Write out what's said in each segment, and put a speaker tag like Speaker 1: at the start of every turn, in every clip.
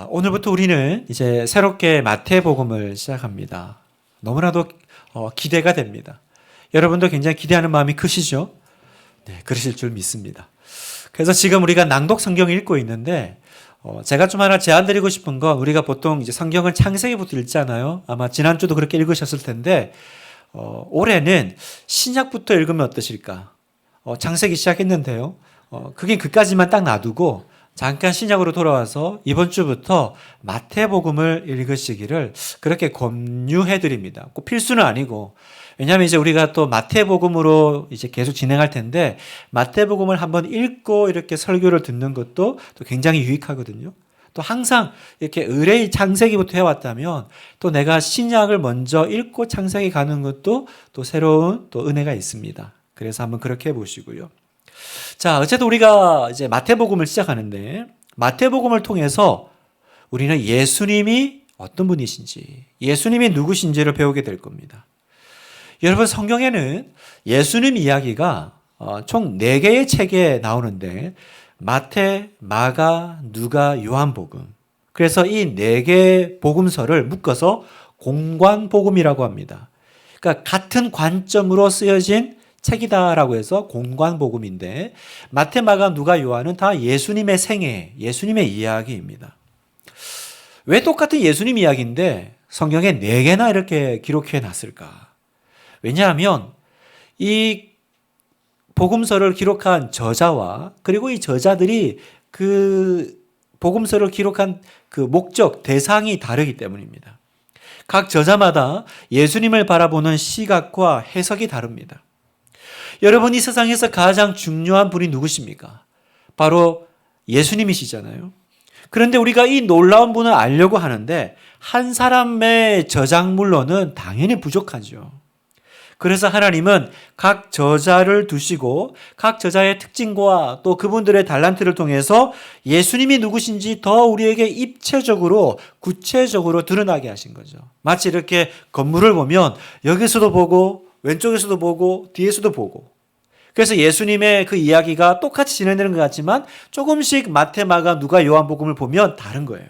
Speaker 1: 오늘부터 우리는 이제 새롭게 마태복음을 시작합니다. 너무나도 기대가 됩니다. 여러분도 굉장히 기대하는 마음이 크시죠? 네, 그러실 줄 믿습니다. 그래서 지금 우리가 낭독 성경을 읽고 있는데 제가 좀 하나 제안드리고 싶은 건 우리가 보통 이제 성경을 창세기부터 읽잖아요. 아마 지난주도 그렇게 읽으셨을 텐데 올해는 신약부터 읽으면 어떠실까? 창세기 시작했는데요. 그게 그까지만 딱 놔두고 잠깐 신약으로 돌아와서 이번 주부터 마태복음을 읽으시기를 그렇게 권유해 드립니다. 꼭 필수는 아니고, 왜냐하면 이제 우리가 또 마태복음으로 이제 계속 진행할 텐데 마태복음을 한번 읽고 이렇게 설교를 듣는 것도 또 굉장히 유익하거든요. 또 항상 이렇게 의뢰의 창세기부터 해왔다면 또 내가 신약을 먼저 읽고 창세기 가는 것도 또 새로운 또 은혜가 있습니다. 그래서 한번 그렇게 해보시고요. 자, 어쨌든 우리가 이제 마태복음을 시작하는데 마태복음을 통해서 우리는 예수님이 어떤 분이신지, 예수님이 누구신지를 배우게 될 겁니다. 여러분, 성경에는 예수님 이야기가 총 4개의 책에 나오는데 마태, 마가, 누가, 요한복음. 그래서 이 4개의 복음서를 묶어서 공관복음이라고 합니다. 그러니까 같은 관점으로 쓰여진 책이다라고 해서 공관복음인데 마태, 마가, 누가, 요한은 다 예수님의 생애, 예수님의 이야기입니다. 왜 똑같은 예수님 이야기인데 성경에 4개나 이렇게 기록해 놨을까? 왜냐하면 이 복음서를 기록한 저자와 그리고 이 저자들이 그 복음서를 기록한 그 목적, 대상이 다르기 때문입니다. 각 저자마다 예수님을 바라보는 시각과 해석이 다릅니다. 여러분, 이 세상에서 가장 중요한 분이 누구십니까? 바로 예수님이시잖아요. 그런데 우리가 이 놀라운 분을 알려고 하는데 한 사람의 저작물로는 당연히 부족하죠. 그래서 하나님은 각 저자를 두시고 각 저자의 특징과 또 그분들의 달란트를 통해서 예수님이 누구신지 더 우리에게 입체적으로 구체적으로 드러나게 하신 거죠. 마치 이렇게 건물을 보면 여기서도 보고 왼쪽에서도 보고 뒤에서도 보고, 그래서 예수님의 그 이야기가 똑같이 진행되는 것 같지만 조금씩 마태, 마가, 누가, 요한복음을 보면 다른 거예요.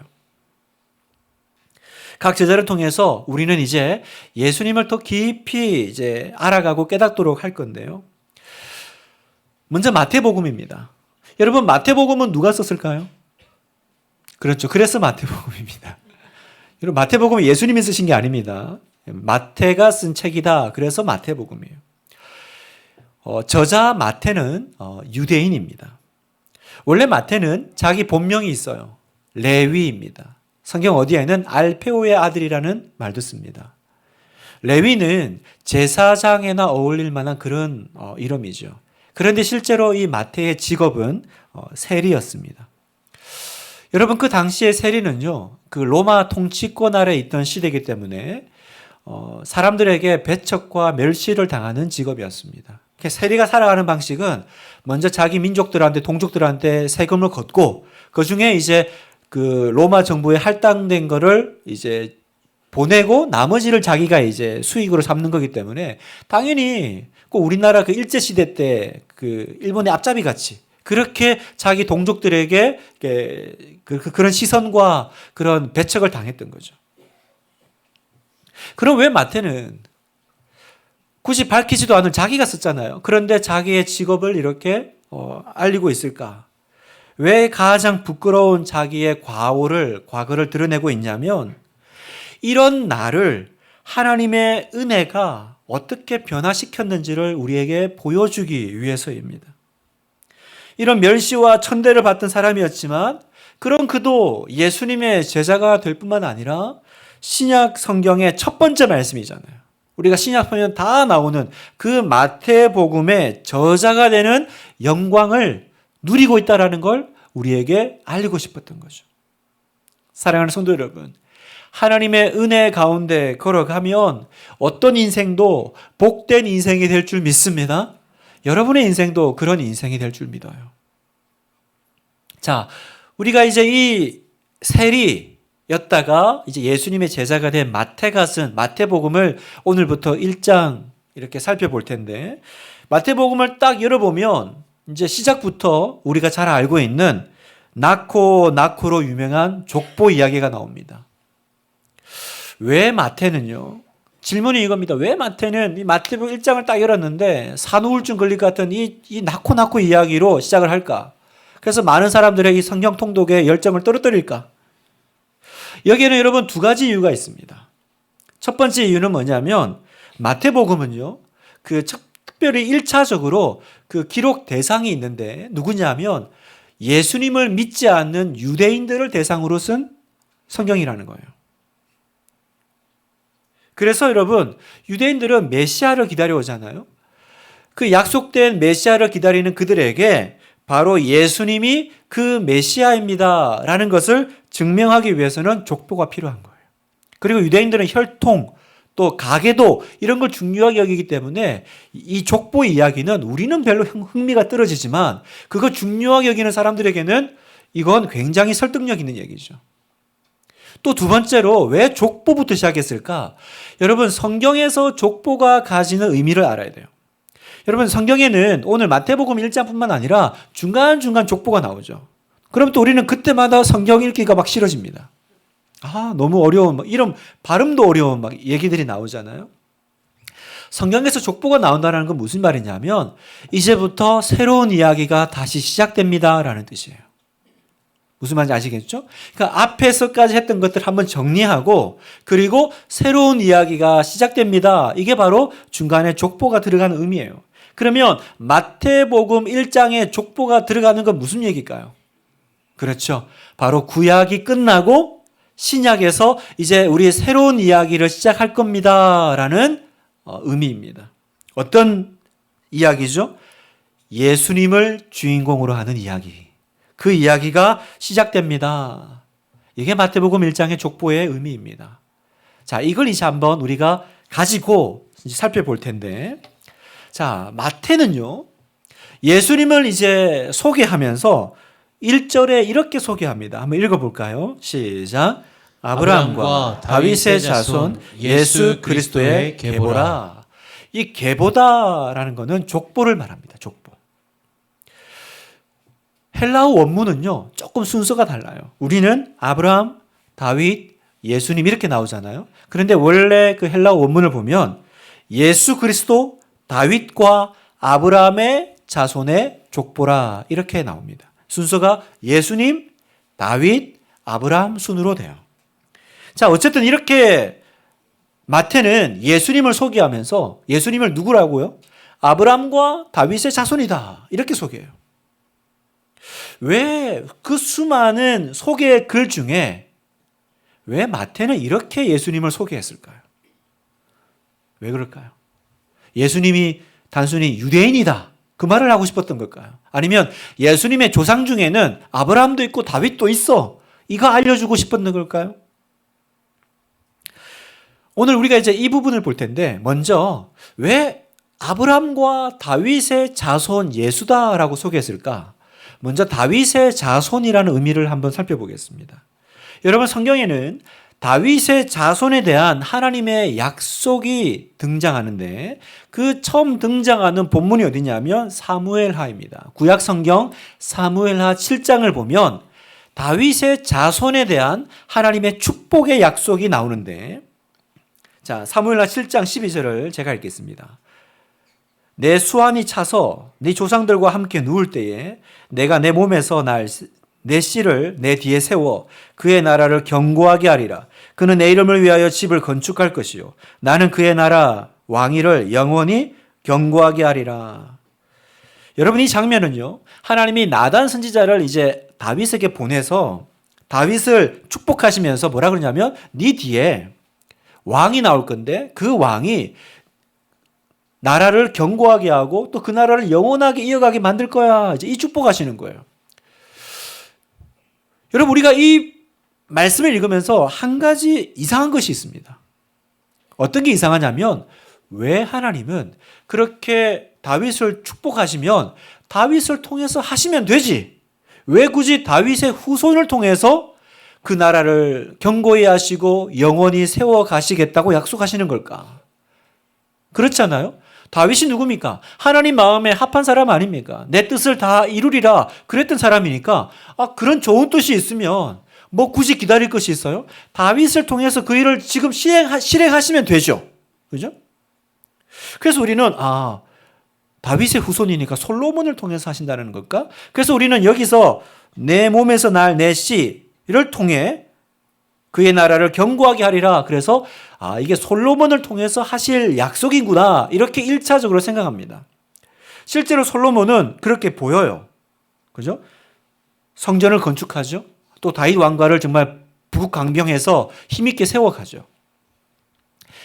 Speaker 1: 각 제자를 통해서 우리는 이제 예수님을 더 깊이 이제 알아가고 깨닫도록 할 건데요. 먼저 마태복음입니다. 여러분, 마태복음은 누가 썼을까요? 그렇죠. 그래서 마태복음입니다. 여러분, 마태복음은 예수님이 쓰신 게 아닙니다. 마태가 쓴 책이다. 그래서 마태복음이에요. 저자 마태는 유대인입니다. 원래 마태는 자기 본명이 있어요. 레위입니다. 성경 어디에는 알페오의 아들이라는 말도 씁니다. 레위는 제사장에나 어울릴 만한 그런 이름이죠. 그런데 실제로 이 마태의 직업은 세리였습니다. 여러분, 그 당시의 세리는요, 그 로마 통치권 아래 있던 시대이기 때문에 사람들에게 배척과 멸시를 당하는 직업이었습니다. 세리가 살아가는 방식은 먼저 자기 민족들한테, 동족들한테 세금을 걷고 그 중에 이제 그 로마 정부에 할당된 거를 이제 보내고 나머지를 자기가 이제 수익으로 삼는 거기 때문에 당연히 꼭 우리나라 그 일제시대 때 그 일본의 앞잡이 같이 그렇게 자기 동족들에게 그런 시선과 그런 배척을 당했던 거죠. 그럼 왜 마태는 굳이 밝히지도 않은 자기가 썼잖아요. 그런데 자기의 직업을 이렇게 알리고 있을까? 왜 가장 부끄러운 자기의 과거를 드러내고 있냐면 이런 나를 하나님의 은혜가 어떻게 변화시켰는지를 우리에게 보여주기 위해서입니다. 이런 멸시와 천대를 받던 사람이었지만 그런 그도 예수님의 제자가 될 뿐만 아니라 신약 성경의 첫 번째 말씀이잖아요. 우리가 신약 보면 다 나오는 그 마태복음의 저자가 되는 영광을 누리고 있다는 걸 우리에게 알리고 싶었던 거죠. 사랑하는 성도 여러분, 하나님의 은혜 가운데 걸어가면 어떤 인생도 복된 인생이 될 줄 믿습니다. 여러분의 인생도 그런 인생이 될 줄 믿어요. 자, 우리가 이제 이 세리였다가 이제 예수님의 제자가 된 마태가 쓴 마태복음을 오늘부터 1장 이렇게 살펴볼 텐데, 마태복음을 딱 열어보면 이제 시작부터 우리가 잘 알고 있는 나코로 유명한 족보 이야기가 나옵니다. 왜 마태는요? 질문이 이겁니다. 왜 마태는 이 마태복음 1장을 딱 열었는데 산후우울증 걸릴 것 같은 이 나코 이야기로 시작을 할까? 그래서 많은 사람들의 이 성경 통독의 열정을 떨어뜨릴까? 여기에는 여러분 두 가지 이유가 있습니다. 첫 번째 이유는 뭐냐면 마태복음은요. 특별히 1차적으로 그 기록 대상이 있는데 누구냐면 예수님을 믿지 않는 유대인들을 대상으로 쓴 성경이라는 거예요. 그래서 여러분 유대인들은 메시아를 기다려오잖아요. 그 약속된 메시아를 기다리는 그들에게 바로 예수님이 그 메시아입니다 라는 것을 증명하기 위해서는 족보가 필요한 거예요. 그리고 유대인들은 혈통 또 가계도 이런 걸 중요하게 여기기 때문에 이 족보 이야기는 우리는 별로 흥미가 떨어지지만 그거 중요하게 여기는 사람들에게는 이건 굉장히 설득력 있는 얘기죠. 또 두 번째로 왜 족보부터 시작했을까? 여러분 성경에서 족보가 가지는 의미를 알아야 돼요. 여러분 성경에는 오늘 마태복음 1장뿐만 아니라 중간중간 족보가 나오죠. 그럼 또 우리는 그때마다 성경 읽기가 막 싫어집니다. 너무 어려운 이런 발음도 어려운 얘기들이 나오잖아요. 성경에서 족보가 나온다는 건 무슨 말이냐면 이제부터 새로운 이야기가 다시 시작됩니다라는 뜻이에요. 무슨 말인지 아시겠죠? 그러니까 앞에서까지 했던 것들 한번 정리하고 그리고 새로운 이야기가 시작됩니다. 이게 바로 중간에 족보가 들어가는 의미예요. 그러면 마태복음 1장에 족보가 들어가는 건 무슨 얘기일까요? 그렇죠. 바로 구약이 끝나고 신약에서 이제 우리 새로운 이야기를 시작할 겁니다. 라는 의미입니다. 어떤 이야기죠? 예수님을 주인공으로 하는 이야기. 그 이야기가 시작됩니다. 이게 마태복음 1장의 족보의 의미입니다. 자, 이걸 이제 한번 우리가 가지고 이제 살펴볼 텐데. 자, 마태는요, 예수님을 이제 소개하면서 1절에 이렇게 소개합니다. 한번 읽어볼까요? 시작. 아브라함과 다윗의 자손 예수 그리스도의 계보라. 이 계보다라는 것은 족보를 말합니다. 족보. 헬라어 원문은요, 조금 순서가 달라요. 우리는 아브라함, 다윗, 예수님 이렇게 나오잖아요. 그런데 원래 그 헬라어 원문을 보면 예수 그리스도, 다윗과 아브라함의 자손의 족보라 이렇게 나옵니다. 순서가 예수님, 다윗, 아브라함 순으로 돼요. 자, 어쨌든 이렇게 마태는 예수님을 소개하면서 예수님을 누구라고요? 아브라함과 다윗의 자손이다. 이렇게 소개해요. 왜 그 수많은 소개 글 중에 왜 마태는 이렇게 예수님을 소개했을까요? 왜 그럴까요? 예수님이 단순히 유대인이다. 그 말을 하고 싶었던 걸까요? 아니면 예수님의 조상 중에는 아브라함도 있고 다윗도 있어. 이거 알려주고 싶었던 걸까요? 오늘 우리가 이제 이 부분을 볼 텐데 먼저 왜 아브라함과 다윗의 자손 예수다라고 소개했을까? 먼저 다윗의 자손이라는 의미를 한번 살펴보겠습니다. 여러분 성경에는 다윗의 자손에 대한 하나님의 약속이 등장하는데 그 처음 등장하는 본문이 어디냐면 사무엘하입니다. 구약 성경 사무엘하 7장을 보면 다윗의 자손에 대한 하나님의 축복의 약속이 나오는데 자, 사무엘하 7장 12절을 제가 읽겠습니다. 내 수완이 차서 네 조상들과 함께 누울 때에 내가 내 몸에서 내 씨를 내 뒤에 세워 그의 나라를 견고하게 하리라. 그는 내 이름을 위하여 집을 건축할 것이요 나는 그의 나라 왕위를 영원히 견고하게 하리라. 여러분 이 장면은요, 하나님이 나단 선지자를 이제 다윗에게 보내서 다윗을 축복하시면서 뭐라 그러냐면 네 뒤에 왕이 나올 건데 그 왕이 나라를 견고하게 하고 또 그 나라를 영원하게 이어가게 만들 거야. 이제 이 축복하시는 거예요. 여러분 우리가 이 말씀을 읽으면서 한 가지 이상한 것이 있습니다. 어떤 게 이상하냐면 왜 하나님은 그렇게 다윗을 축복하시면 다윗을 통해서 하시면 되지. 왜 굳이 다윗의 후손을 통해서 그 나라를 견고히 하시고 영원히 세워 가시겠다고 약속하시는 걸까? 그렇잖아요. 다윗이 누굽니까? 하나님 마음에 합한 사람 아닙니까? 내 뜻을 다 이루리라 그랬던 사람이니까 그런 좋은 뜻이 있으면 뭐 굳이 기다릴 것이 있어요? 다윗을 통해서 그 일을 지금 실행하시면 되죠. 그죠? 그래서 우리는 다윗의 후손이니까 솔로몬을 통해서 하신다는 걸까? 그래서 우리는 여기서 내 몸에서 날 내 씨를 통해 그의 나라를 견고하게 하리라. 그래서 이게 솔로몬을 통해서 하실 약속이구나. 이렇게 1차적으로 생각합니다. 실제로 솔로몬은 그렇게 보여요. 그죠? 성전을 건축하죠. 또 다윗 왕가를 정말 북강병해서 힘있게 세워가죠.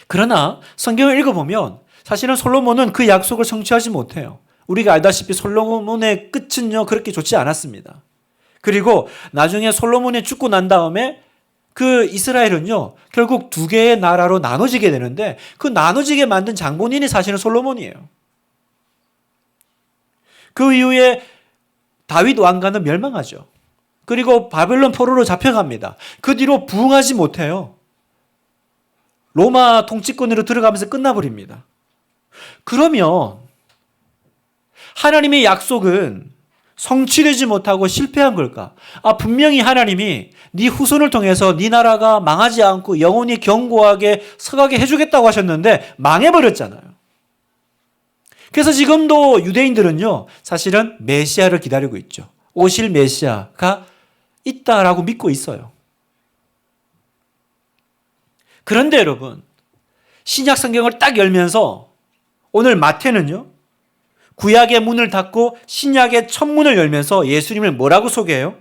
Speaker 1: 그러나 성경을 읽어보면 사실은 솔로몬은 그 약속을 성취하지 못해요. 우리가 알다시피 솔로몬의 끝은요 그렇게 좋지 않았습니다. 그리고 나중에 솔로몬이 죽고 난 다음에 그 이스라엘은요 결국 두 개의 나라로 나눠지게 되는데 그 나눠지게 만든 장본인이 사실은 솔로몬이에요. 그 이후에 다윗 왕가는 멸망하죠. 그리고 바벨론 포로로 잡혀갑니다. 그 뒤로 부흥하지 못해요. 로마 통치권으로 들어가면서 끝나버립니다. 그러면 하나님의 약속은 성취되지 못하고 실패한 걸까? 분명히 하나님이 네 후손을 통해서 네 나라가 망하지 않고 영원히 견고하게 서가게 해주겠다고 하셨는데 망해버렸잖아요. 그래서 지금도 유대인들은요 사실은 메시아를 기다리고 있죠. 오실 메시아가 있다라고 믿고 있어요. 그런데 여러분 신약 성경을 딱 열면서 오늘 마태는요 구약의 문을 닫고 신약의 첫 문을 열면서 예수님을 뭐라고 소개해요?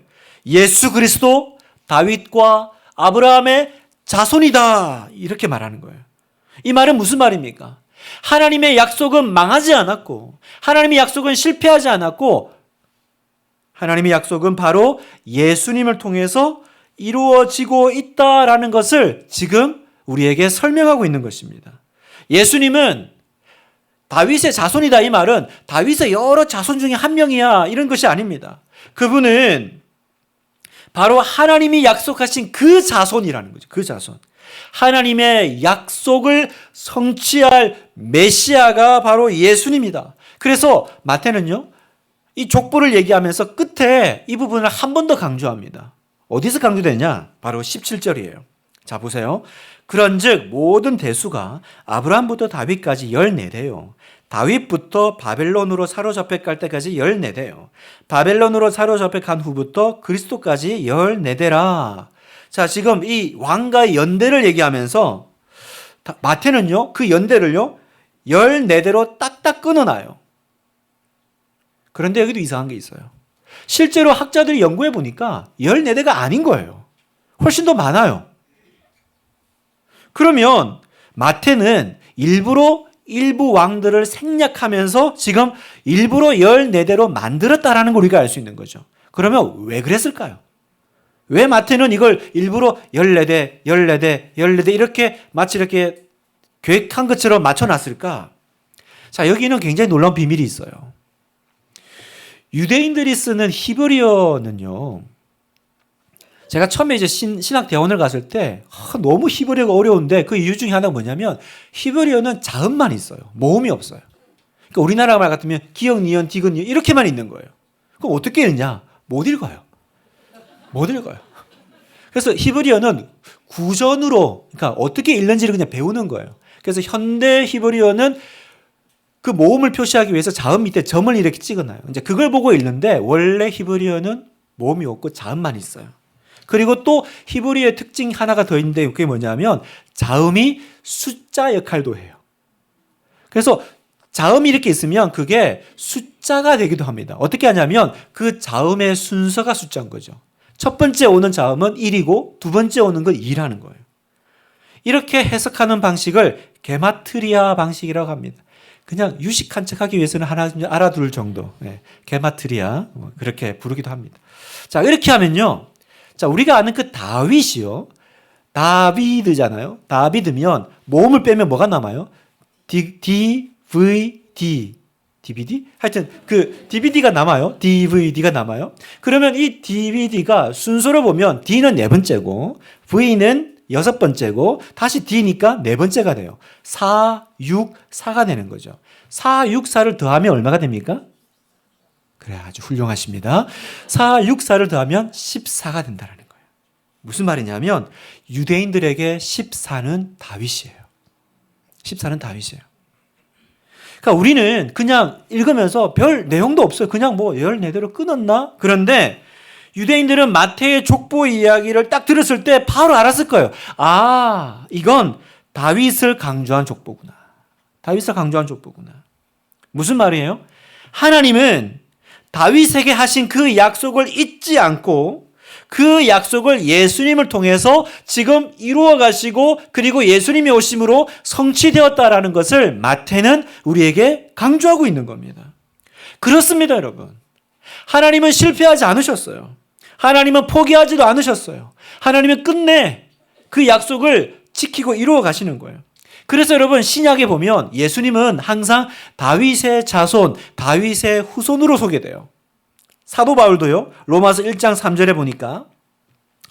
Speaker 1: 예수 그리스도 다윗과 아브라함의 자손이다 이렇게 말하는 거예요. 이 말은 무슨 말입니까? 하나님의 약속은 망하지 않았고 하나님의 약속은 실패하지 않았고 하나님의 약속은 바로 예수님을 통해서 이루어지고 있다라는 것을 지금 우리에게 설명하고 있는 것입니다. 예수님은 다윗의 자손이다 이 말은 다윗의 여러 자손 중에 한 명이야 이런 것이 아닙니다. 그분은 바로 하나님이 약속하신 그 자손이라는 거죠. 그 자손. 하나님의 약속을 성취할 메시아가 바로 예수님이다. 그래서 마태는요 이 족보를 얘기하면서 끝에 이 부분을 한 번 더 강조합니다. 어디서 강조되냐? 바로 17절이에요. 자 보세요. 그런즉 모든 대수가 아브라함부터 다윗까지 14대요. 다윗부터 바벨론으로 사로잡혀 갈 때까지 14대요. 바벨론으로 사로잡혀 간 후부터 그리스도까지 14대라. 자 지금 이 왕가의 연대를 얘기하면서 마태는요 그 연대를요 14대로 딱딱 끊어놔요. 그런데 여기도 이상한 게 있어요. 실제로 학자들이 연구해 보니까 14대가 아닌 거예요. 훨씬 더 많아요. 그러면 마태는 일부러 일부 왕들을 생략하면서 지금 일부러 14대로 만들었다라는 걸 우리가 알 수 있는 거죠. 그러면 왜 그랬을까요? 왜 마태는 이걸 일부러 14대, 14대, 14대 이렇게 마치 이렇게 계획한 것처럼 맞춰놨을까? 자, 여기는 굉장히 놀라운 비밀이 있어요. 유대인들이 쓰는 히브리어는요, 제가 처음에 이제 신학 대원을 갔을 때 너무 히브리어가 어려운데 그 이유 중에 하나가 뭐냐면 히브리어는 자음만 있어요. 모음이 없어요. 그러니까 우리나라 말 같으면 기역, 니은, 디귿, 니은 이렇게만 있는 거예요. 그럼 어떻게 읽냐? 못 읽어요. 못 읽어요. 그래서 히브리어는 구전으로 그러니까 어떻게 읽는지를 그냥 배우는 거예요. 그래서 현대 히브리어는 그 모음을 표시하기 위해서 자음 밑에 점을 이렇게 찍어놔요. 이제 그걸 보고 읽는데 원래 히브리어는 모음이 없고 자음만 있어요. 그리고 또 히브리어의 특징 하나가 더 있는데 그게 뭐냐면 자음이 숫자 역할도 해요. 그래서 자음이 이렇게 있으면 그게 숫자가 되기도 합니다. 어떻게 하냐면 그 자음의 순서가 숫자인 거죠. 첫 번째 오는 자음은 1이고 두 번째 오는 건 2라는 거예요. 이렇게 해석하는 방식을 게마트리아 방식이라고 합니다. 그냥 유식한 척하기 위해서는 하나 알아둘 정도. 게마트리아 그렇게 부르기도 합니다. 자 이렇게 하면요. 자, 우리가 아는 그 다윗이요. 다비드잖아요. 다비드면 모음을 빼면 뭐가 남아요? DVD. DVD? 하여튼 그 DVD가 남아요. DVD가 남아요. 그러면 이 DVD가 순서로 보면 D는 네 번째고 V는 여섯 번째고 다시 D니까 네 번째가 돼요. 4, 6, 4가 되는 거죠. 4, 6, 4를 더하면 얼마가 됩니까? 그래, 아주 훌륭하십니다. 4, 6, 4를 더하면 14가 된다는 거예요. 무슨 말이냐면 유대인들에게 14는 다윗이에요. 14는 다윗이에요. 그러니까 우리는 그냥 읽으면서 별 내용도 없어요. 그냥 뭐 14대로 끊었나? 그런데 유대인들은 마태의 족보 이야기를 딱 들었을 때 바로 알았을 거예요. 아, 이건 다윗을 강조한 족보구나. 다윗을 강조한 족보구나. 무슨 말이에요? 하나님은 다윗에게 하신 그 약속을 잊지 않고 그 약속을 예수님을 통해서 지금 이루어 가시고 그리고 예수님이 오심으로 성취되었다라는 것을 마태는 우리에게 강조하고 있는 겁니다. 그렇습니다, 여러분. 하나님은 실패하지 않으셨어요. 하나님은 포기하지도 않으셨어요. 하나님은 끝내 그 약속을 지키고 이루어 가시는 거예요. 그래서 여러분 신약에 보면 예수님은 항상 다윗의 자손, 다윗의 후손으로 소개돼요. 사도 바울도요. 로마서 1장 3절에 보니까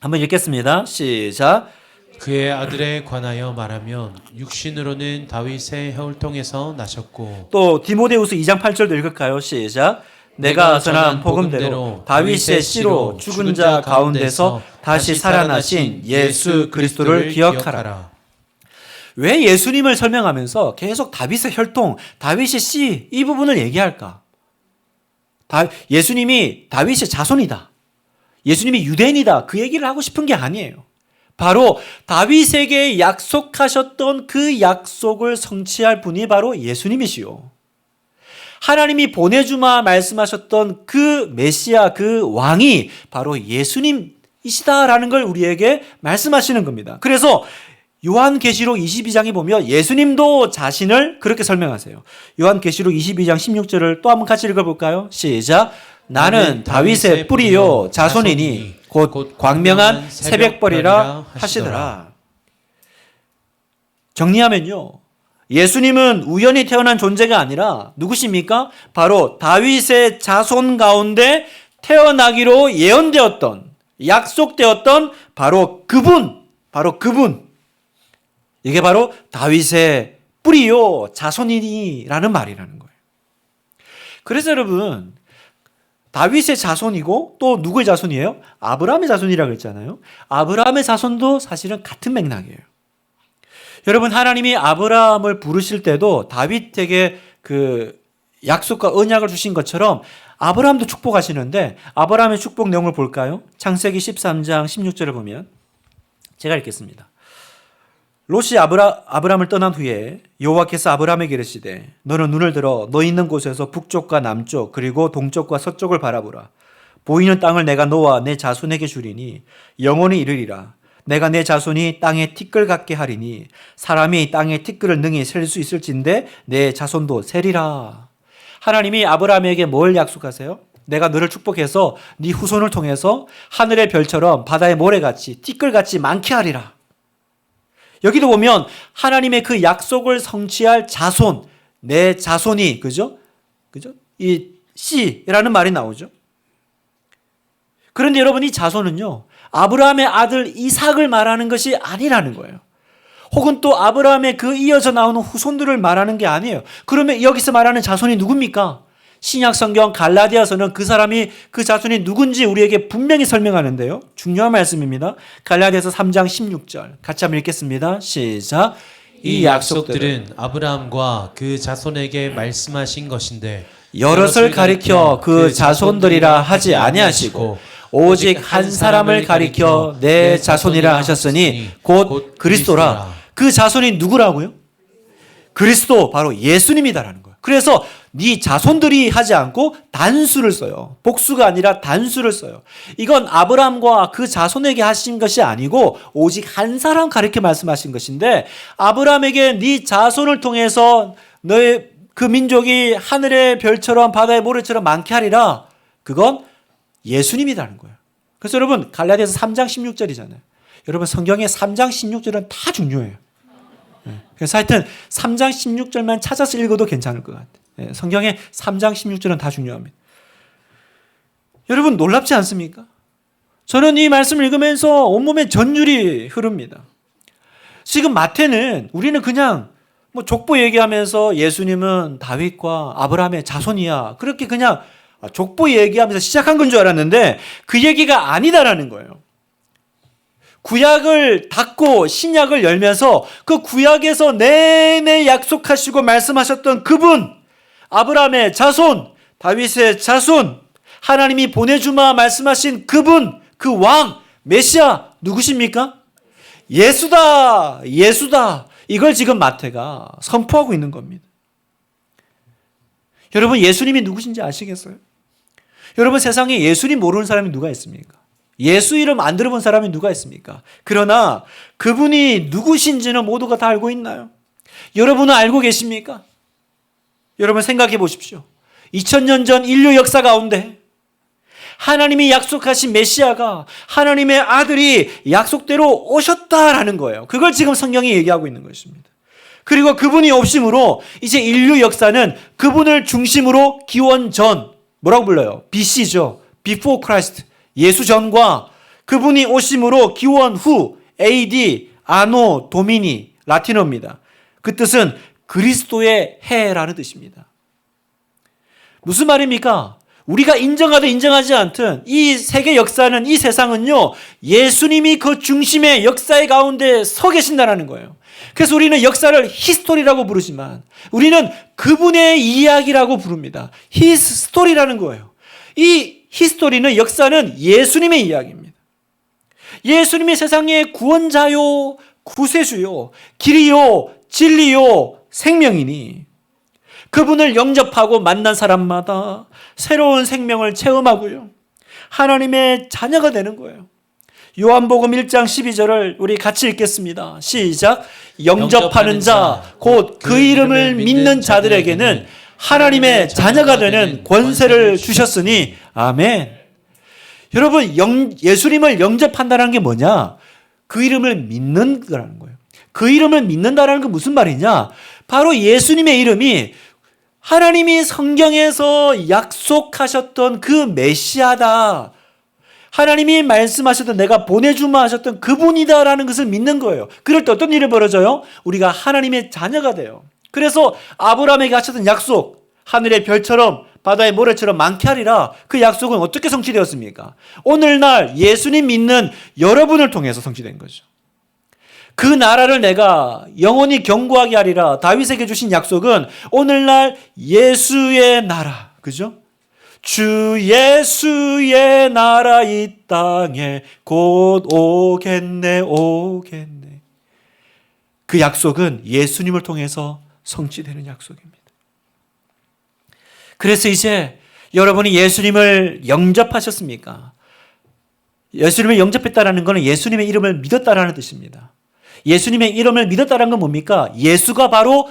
Speaker 1: 한번 읽겠습니다. 시작.
Speaker 2: 그의 아들에 관하여 말하면 육신으로는 다윗의 혈통에서 나셨고
Speaker 1: 또 디모데후서 2장 8절도 읽을까요? 시작. 내가 전한 복음대로 다윗의 씨로 죽은 자 가운데서 다시 살아나신 예수 그리스도를 기억하라. 왜 예수님을 설명하면서 계속 다윗의 혈통, 다윗의 씨 이 부분을 얘기할까? 예수님이 다윗의 자손이다. 예수님이 유대인이다. 그 얘기를 하고 싶은 게 아니에요. 바로 다윗에게 약속하셨던 그 약속을 성취할 분이 바로 예수님이시요. 하나님이 보내주마 말씀하셨던 그 메시아, 그 왕이 바로 예수님이시다라는 걸 우리에게 말씀하시는 겁니다. 그래서 요한계시록 22장에 보면 예수님도 자신을 그렇게 설명하세요. 요한계시록 22장 16절을 또 한번 같이 읽어볼까요? 시작. 나는 다윗의 뿌리요 자손이니 곧 광명한 새벽벌이라 하시더라. 정리하면요. 예수님은 우연히 태어난 존재가 아니라 누구십니까? 바로 다윗의 자손 가운데 태어나기로 예언되었던, 약속되었던 바로 그분. 이게 바로 다윗의 뿌리요 자손이라는 말이라는 거예요. 그래서 여러분 다윗의 자손이고 또 누구의 자손이에요? 아브라함의 자손이라고 했잖아요. 아브라함의 자손도 사실은 같은 맥락이에요. 여러분 하나님이 아브라함을 부르실 때도 다윗에게 그 약속과 언약을 주신 것처럼 아브라함도 축복하시는데 아브라함의 축복 내용을 볼까요? 창세기 13장 16절을 보면 제가 읽겠습니다. 롯이 아브라함을 떠난 후에 여호와께서 아브라함에게 이르시되 너는 눈을 들어 너 있는 곳에서 북쪽과 남쪽 그리고 동쪽과 서쪽을 바라보라. 보이는 땅을 내가 너와 내 자손에게 주리니 영원히 이르리라. 내가 내 자손이 땅에 티끌 같게 하리니 사람이 땅에 티끌을 능히 셀 수 있을진데 내 자손도 세리라. 하나님이 아브라함에게 뭘 약속하세요? 내가 너를 축복해서 네 후손을 통해서 하늘의 별처럼 바다의 모래같이 티끌같이 많게 하리라. 여기도 보면 하나님의 그 약속을 성취할 자손, 내 자손이 그죠? 이 씨라는 말이 나오죠. 그런데 여러분 이 자손은요. 아브라함의 아들 이삭을 말하는 것이 아니라는 거예요. 혹은 또 아브라함의 그 이어져 나오는 후손들을 말하는 게 아니에요. 그러면 여기서 말하는 자손이 누굽니까? 신약 성경 갈라디아서는 그 사람이 그 자손이 누군지 우리에게 분명히 설명하는데요. 중요한 말씀입니다. 갈라디아서 3장 16절 같이 한번 읽겠습니다. 시작.
Speaker 2: 이 약속들은 아브라함과 그 자손에게 말씀하신 것인데
Speaker 1: 여럿을 가리켜 그 자손들이라 하지 아니하시고 오직 한 사람을 가리켜 내 자손이라 하셨으니 곧 그리스도라. 그 자손이 누구라고요? 그리스도, 바로 예수님이다라는 거예요. 그래서 네 자손들이 하지 않고 단수를 써요. 복수가 아니라 단수를 써요. 이건 아브라함과 그 자손에게 하신 것이 아니고 오직 한 사람 가리켜 말씀하신 것인데 아브라함에게 네 자손을 통해서 너의 그 민족이 하늘의 별처럼 바다의 모래처럼 많게 하리라. 그건 예수님이라는 거예요. 그래서 여러분 갈라디아서 3장 16절이잖아요. 여러분 성경의 3장 16절은 다 중요해요. 그래서 하여튼 3장 16절만 찾아서 읽어도 괜찮을 것 같아요. 성경의 3장 16절은 다 중요합니다. 여러분 놀랍지 않습니까? 저는 이 말씀을 읽으면서 온몸에 전율이 흐릅니다. 지금 마태는 우리는 그냥 뭐 족보 얘기하면서 예수님은 다윗과 아브라함의 자손이야. 그렇게 그냥 족보 얘기하면서 시작한 건 줄 알았는데 그 얘기가 아니다라는 거예요. 구약을 닫고 신약을 열면서 그 구약에서 내내 약속하시고 말씀하셨던 그분, 아브라함의 자손, 다윗의 자손, 하나님이 보내주마 말씀하신 그분, 그 왕, 메시아 누구십니까? 예수다, 예수다. 이걸 지금 마태가 선포하고 있는 겁니다. 여러분, 예수님이 누구신지 아시겠어요? 여러분, 세상에 예수님 모르는 사람이 누가 있습니까? 예수 이름 안 들어본 사람이 누가 있습니까? 그러나 그분이 누구신지는 모두가 다 알고 있나요? 여러분은 알고 계십니까? 여러분 생각해 보십시오. 2000년 전 인류 역사 가운데 하나님이 약속하신 메시아가 하나님의 아들이 약속대로 오셨다라는 거예요. 그걸 지금 성경이 얘기하고 있는 것입니다. 그리고 그분이 오심으로 이제 인류 역사는 그분을 중심으로 기원 전, 뭐라고 불러요? BC죠. Before Christ. 예수 전과 그분이 오심으로 기원 후 AD, 아노 도미니, 라틴어입니다. 그 뜻은 그리스도의 해라는 뜻입니다. 무슨 말입니까? 우리가 인정하든 인정하지 않든 이 세계 역사는, 이 세상은요, 예수님이 그 중심의 역사의 가운데 서 계신다는 거예요. 그래서 우리는 역사를 히스토리라고 부르지만 우리는 그분의 이야기라고 부릅니다. 히스 스토리라는 거예요. 이 히스토리는, 역사는 예수님의 이야기입니다. 예수님이 세상의 구원자요, 구세주요, 길이요, 진리요, 생명이니 그분을 영접하고 만난 사람마다 새로운 생명을 체험하고요, 하나님의 자녀가 되는 거예요. 요한복음 1장 12절을 우리 같이 읽겠습니다. 시작. 영접하는 자, 곧 그 이름을 믿는 자들에게는 하나님의 자녀가 되는 권세를 주셨으니 아멘. 여러분, 예수님을 영접한다는 게 뭐냐? 그 이름을 믿는 거라는 거예요. 그 이름을 믿는다는 건 무슨 말이냐? 바로 예수님의 이름이 하나님이 성경에서 약속하셨던 그 메시아다, 하나님이 말씀하셨던, 내가 보내주마 하셨던 그분이다라는 것을 믿는 거예요. 그럴 때 어떤 일이 벌어져요? 우리가 하나님의 자녀가 돼요. 그래서 아브라함에게 하셨던 약속, 하늘의 별처럼 바다의 모래처럼 많게 하리라, 그 약속은 어떻게 성취되었습니까? 오늘날 예수님 믿는 여러분을 통해서 성취된 거죠. 그 나라를 내가 영원히 견고하게 하리라, 다윗에게 주신 약속은 오늘날 예수의 나라, 그죠? 주 예수의 나라 이 땅에 곧 오겠네, 오겠네. 그 약속은 예수님을 통해서 성취되는 약속입니다. 그래서 이제 여러분이 예수님을 영접하셨습니까? 예수님을 영접했다는 것은 예수님의 이름을 믿었다라는 뜻입니다. 예수님의 이름을 믿었다는 건 뭡니까? 예수가 바로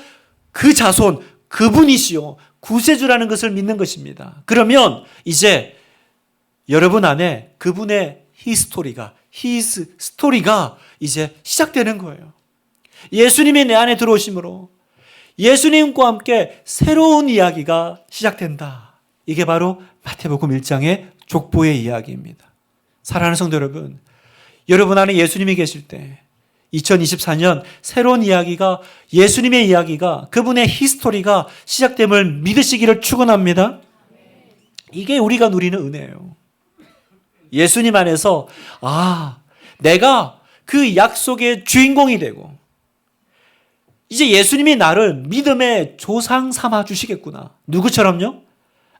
Speaker 1: 그 자손, 그분이시요, 구세주라는 것을 믿는 것입니다. 그러면 이제 여러분 안에 그분의 히스토리가, 히스 스토리가 이제 시작되는 거예요. 예수님이 내 안에 들어오심으로 예수님과 함께 새로운 이야기가 시작된다. 이게 바로 마태복음 1장의 족보의 이야기입니다. 사랑하는 성도 여러분, 여러분 안에 예수님이 계실 때 2024년 새로운 이야기가, 예수님의 이야기가, 그분의 히스토리가 시작됨을 믿으시기를 축원합니다. 이게 우리가 누리는 은혜예요. 예수님 안에서 내가 그 약속의 주인공이 되고 이제 예수님이 나를 믿음의 조상 삼아 주시겠구나. 누구처럼요?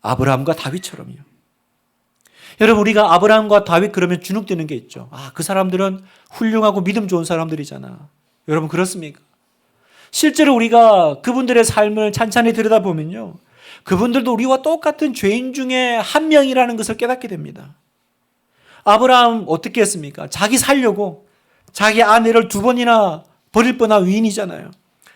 Speaker 1: 아브라함과 다윗처럼요. 여러분, 우리가 아브라함과 다윗 그러면 주눅드는 게 있죠. 그 사람들은 훌륭하고 믿음 좋은 사람들이잖아. 여러분, 그렇습니까? 실제로 우리가 그분들의 삶을 찬찬히 들여다보면요, 그분들도 우리와 똑같은 죄인 중에 한 명이라는 것을 깨닫게 됩니다. 아브라함 어떻게 했습니까? 자기 살려고 자기 아내를 2번이나 버릴 뻔한 위인이잖아요.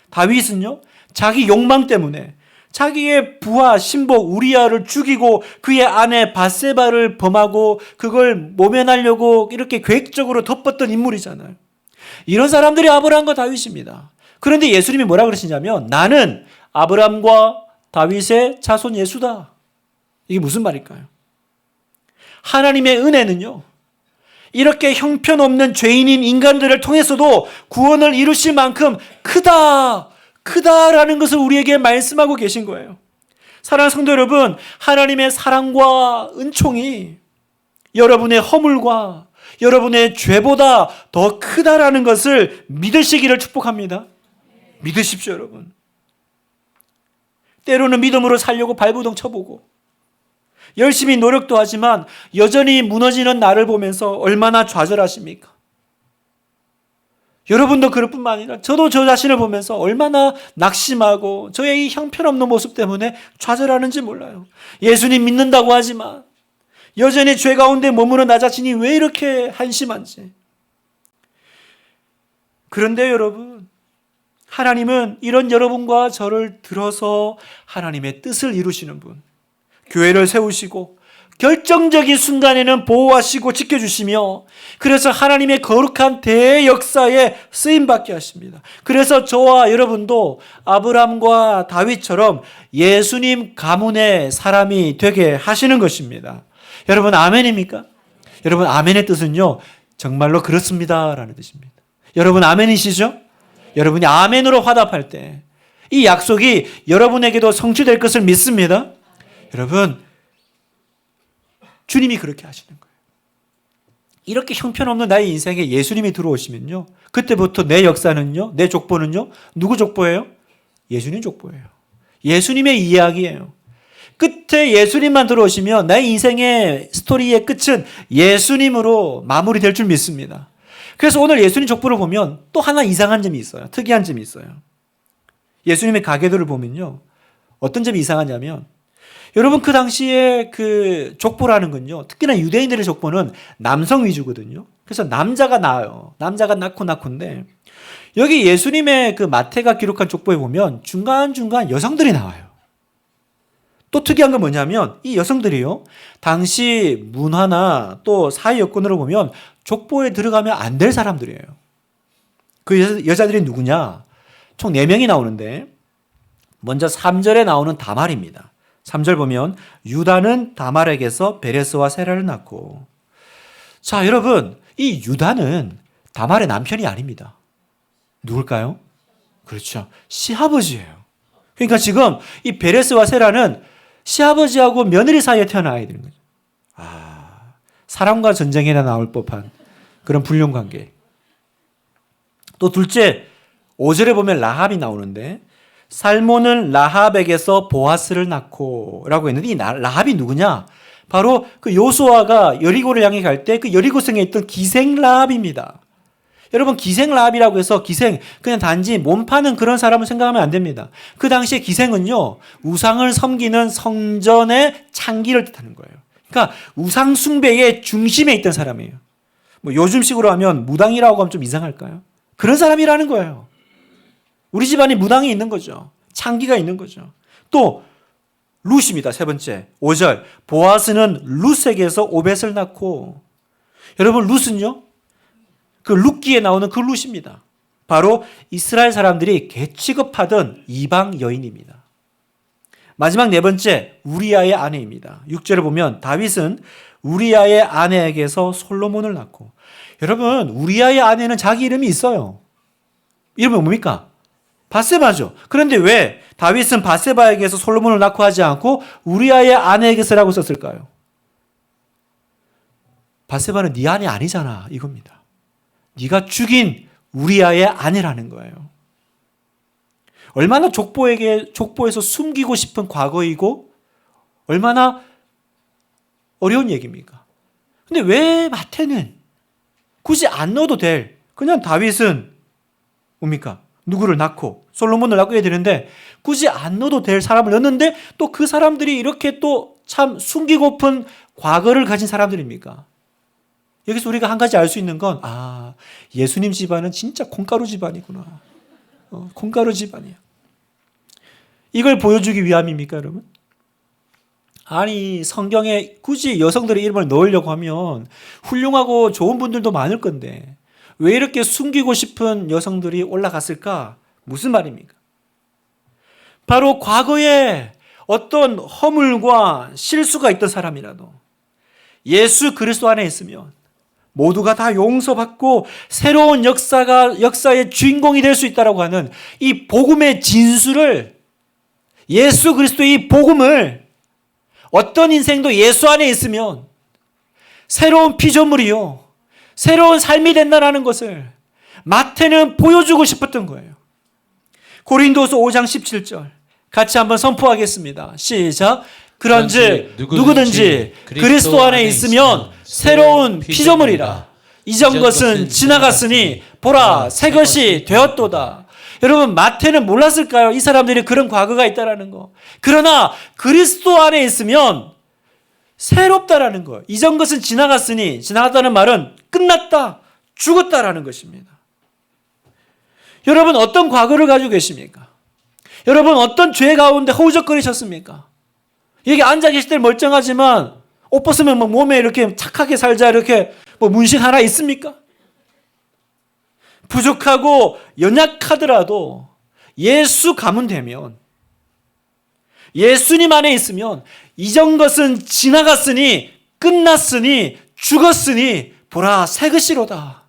Speaker 1: 다윗은요, 자기 욕망 때문에 자기의 부하 신복 우리아를 죽이고 그의 아내 밧세바를 범하고 그걸 모면하려고 이렇게 계획적으로 덮었던 인물이잖아요. 이런 사람들이 아브라함과 다윗입니다. 그런데 예수님이 뭐라 그러시냐면, 나는 아브라함과 다윗의 자손 예수다. 이게 무슨 말일까요? 하나님의 은혜는요, 이렇게 형편없는 죄인인 인간들을 통해서도 구원을 이루실 만큼 크다, 크다라는 것을 우리에게 말씀하고 계신 거예요. 사랑하는 성도 여러분, 하나님의 사랑과 은총이 여러분의 허물과 여러분의 죄보다 더 크다라는 것을 믿으시기를 축복합니다. 믿으십시오, 여러분. 때로는 믿음으로 살려고 발부동 쳐보고 열심히 노력도 하지만 여전히 무너지는 나를 보면서 얼마나 좌절하십니까? 여러분도 그럴 뿐만 아니라 저도 저 자신을 보면서 얼마나 낙심하고 저의 이 형편없는 모습 때문에 좌절하는지 몰라요. 예수님 믿는다고 하지만 여전히 죄 가운데 머무는 나 자신이 왜 이렇게 한심한지. 그런데 여러분, 하나님은 이런 여러분과 저를 들어서 하나님의 뜻을 이루시는 분, 교회를 세우시고 결정적인 순간에는 보호하시고 지켜주시며 그래서 하나님의 거룩한 대역사에 쓰임받게 하십니다. 그래서 저와 여러분도 아브라함과 다윗처럼 예수님 가문의 사람이 되게 하시는 것입니다. 여러분 아멘입니까? 여러분 아멘의 뜻은요 정말로 그렇습니다라는 뜻입니다. 여러분 아멘이시죠? 여러분이 아멘으로 화답할 때 이 약속이 여러분에게도 성취될 것을 믿습니다. 여러분 주님이 그렇게 하시는 거예요. 이렇게 형편없는 나의 인생에 예수님이 들어오시면요 그때부터 내 역사는요 내 족보는요 누구 족보예요? 예수님 족보예요. 예수님의 이야기예요. 끝에 예수님만 들어오시면 나의 인생의 스토리의 끝은 예수님으로 마무리될 줄 믿습니다. 그래서 오늘 예수님 족보를 보면 또 하나 이상한 점이 있어요. 특이한 점이 있어요. 예수님의 가계도를 보면요 어떤 점이 이상하냐면 여러분 그 당시에 그 족보라는 건요 특히나 유대인들의 족보는 남성 위주거든요. 그래서 남자가 낳아요. 남자가 낳고인데 여기 예수님의 그 마태가 기록한 족보에 보면 중간중간 여성들이 나와요. 또 특이한 건 뭐냐면 이 여성들이요 당시 문화나 또 사회 여건으로 보면 족보에 들어가면 안 될 사람들이에요. 그 여자들이 누구냐? 총 4명이 나오는데 먼저 3절에 나오는 다말입니다. 3절 보면 유다는 다말에게서 베레스와 세라를 낳고. 자 여러분 이 유다는 다말의 남편이 아닙니다. 누굴까요? 그렇죠. 시아버지예요. 그러니까 지금 이 베레스와 세라는 시아버지하고 며느리 사이에 태어난 아이들인 거죠. 사람과 전쟁에나 나올 법한 그런 불륜관계. 또 둘째 5절에 보면 라합이 나오는데 살몬은 라합에게서 보아스를 낳고 라고 했는데 이 라합이 누구냐? 바로 그 요수아가 여리고를 향해 갈 때 그 여리고성에 있던 기생 라합입니다. 여러분 기생 라합이라고 해서 기생 그냥 단지 몸 파는 그런 사람을 생각하면 안 됩니다. 그 당시에 기생은요 우상을 섬기는 성전의 창기를 뜻하는 거예요. 그러니까 우상 숭배의 중심에 있던 사람이에요. 뭐 요즘식으로 하면 무당이라고 하면 좀 이상할까요? 그런 사람이라는 거예요. 우리 집안에 무당이 있는 거죠. 창기가 있는 거죠. 또 룻입니다. 세 번째 5절 보아스는 룻에게서 오벳을 낳고. 여러분 룻은요 그 룻기에 나오는 그 룻입니다. 바로 이스라엘 사람들이 개 취급하던 이방 여인입니다. 마지막 4번째 우리아의 아내입니다. 6절을 보면 다윗은 우리아의 아내에게서 솔로몬을 낳고. 여러분 우리아의 아내는 자기 이름이 있어요. 이름이 뭡니까? 바세바죠. 그런데 왜 다윗은 바세바에게서 솔로몬을 낳고 하지 않고 우리아의 아내에게서라고 썼을까요? 바세바는 네 아내 아니잖아 이겁니다. 네가 죽인 우리아의 아내라는 거예요. 얼마나 족보에서 숨기고 싶은 과거이고 얼마나 어려운 얘기입니까? 근데 왜 마태는 굳이 안 넣어도 될 그냥 다윗은 뭡니까? 누구를 낳고 솔로몬을 낳고 해야 되는데 굳이 안 넣어도 될 사람을 넣었는데 또 그 사람들이 이렇게 또 참 숨기고픈 과거를 가진 사람들입니까? 여기서 우리가 한 가지 알 수 있는 건 예수님 집안은 진짜 콩가루 집안이구나. 콩가루 집안이야. 이걸 보여주기 위함입니까 여러분? 아니 성경에 굳이 여성들의 이름을 넣으려고 하면 훌륭하고 좋은 분들도 많을 건데 왜 이렇게 숨기고 싶은 여성들이 올라갔을까? 무슨 말입니까? 바로 과거에 어떤 허물과 실수가 있던 사람이라도 예수 그리스도 안에 있으면 모두가 다 용서받고 새로운 역사의 주인공이 될 수 있다라고 하는 이 복음의 진수를, 예수 그리스도의 이 복음을 어떤 인생도 예수 안에 있으면 새로운 피조물이요, 새로운 삶이 된다는 것을 마태는 보여주고 싶었던 거예요. 고린도서 5장 17절 같이 한번 선포하겠습니다. 시작. 그런즉 누구든지 그리스도 안에 있으면 새로운 피조물이라. 이전 것은 지나갔으니 보라 새 것이 되었도다. 여러분, 마태는 몰랐을까요? 이 사람들이 그런 과거가 있다라는 거. 그러나 그리스도 안에 있으면 새롭다라는 거. 이전 것은 지나갔으니, 지나갔다는 말은 끝났다, 죽었다라는 것입니다. 여러분, 어떤 과거를 가지고 계십니까? 여러분, 어떤 죄 가운데 허우적거리셨습니까? 여기 앉아 계실 때 멀쩡하지만 옷 벗으면 뭐 몸에 이렇게 착하게 살자, 이렇게 뭐 문신 하나 있습니까? 부족하고 연약하더라도 예수 가문 되면, 예수님 안에 있으면 이전 것은 지나갔으니, 끝났으니, 죽었으니 보라 새 것이로다.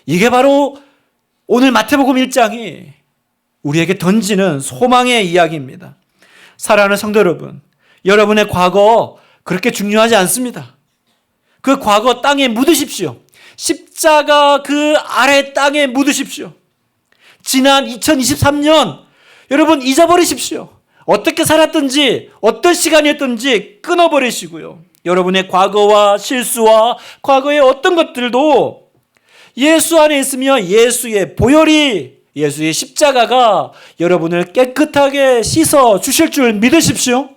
Speaker 1: 이게 바로 오늘 마태복음 1장이 우리에게 던지는 소망의 이야기입니다. 사랑하는 성도 여러분, 여러분의 과거 그렇게 중요하지 않습니다. 그 과거 땅에 묻으십시오. 십자가 그 아래 땅에 묻으십시오. 지난 2023년 여러분 잊어버리십시오. 어떻게 살았든지 어떤 시간이었든지 끊어버리시고요. 여러분의 과거와 실수와 과거의 어떤 것들도 예수 안에 있으면 예수의 보혈이, 예수의 십자가가 여러분을 깨끗하게 씻어 주실 줄 믿으십시오.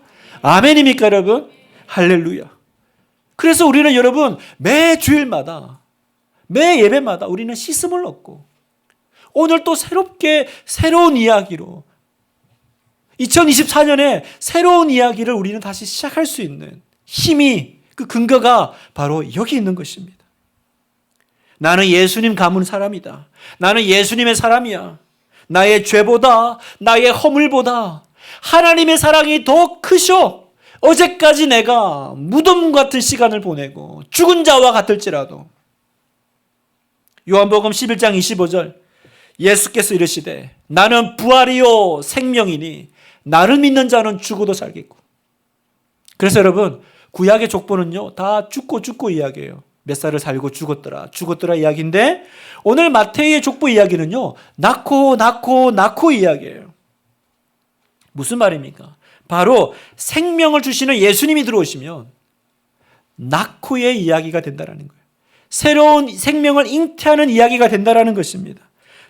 Speaker 1: 아멘입니까 여러분? 할렐루야. 그래서 우리는 여러분 매 주일마다, 매 예배마다 우리는 씻음을 얻고 오늘 또 새롭게 새로운 이야기로 2024년에 새로운 이야기를 우리는 다시 시작할 수 있는 힘이, 그 근거가 바로 여기 있는 것입니다. 나는 예수님 가문 사람이다. 나는 예수님의 사람이야. 나의 죄보다, 나의 허물보다 하나님의 사랑이 더 크셔. 어제까지 내가 무덤 같은 시간을 보내고 죽은 자와 같을지라도. 요한복음 11장 25절 예수께서 이르시되 나는 부활이요 생명이니 나를 믿는 자는 죽어도 살겠고. 그래서 여러분, 구약의 족보는요 다 죽고 이야기예요. 몇 살을 살고 죽었더라 이야기인데, 오늘 마태의 족보 이야기는요 낳고 이야기예요. 무슨 말입니까? 바로 생명을 주시는 예수님이 들어오시면 낳고의 이야기가 된다는 거예요. 새로운 생명을 잉태하는 이야기가 된다는 것입니다.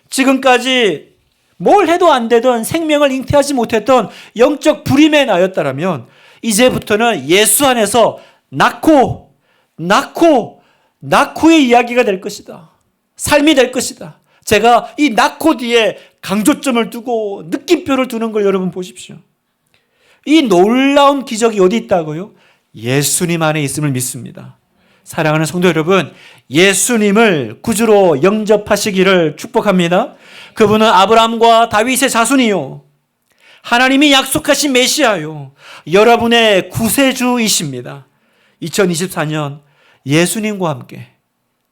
Speaker 1: 지금까지 뭘 해도 안 되던, 생명을 잉태하지 못했던 영적 불임의 나였다라면 이제부터는 예수 안에서 낳고의 이야기가 될 것이다. 삶이 될 것이다. 제가 이 낳고 뒤에 강조점을 두고 느낌표를 두는 걸 여러분 보십시오. 이 놀라운 기적이 어디 있다고요? 예수님 안에 있음을 믿습니다. 사랑하는 성도 여러분, 예수님을 구주로 영접하시기를 축복합니다. 그분은 아브라함과 다윗의 자손이요, 하나님이 약속하신 메시아요, 여러분의 구세주이십니다. 2024년 예수님과 함께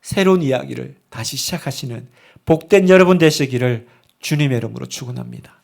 Speaker 1: 새로운 이야기를 다시 시작하시는 복된 여러분 되시기를 주님의 이름으로 축원합니다.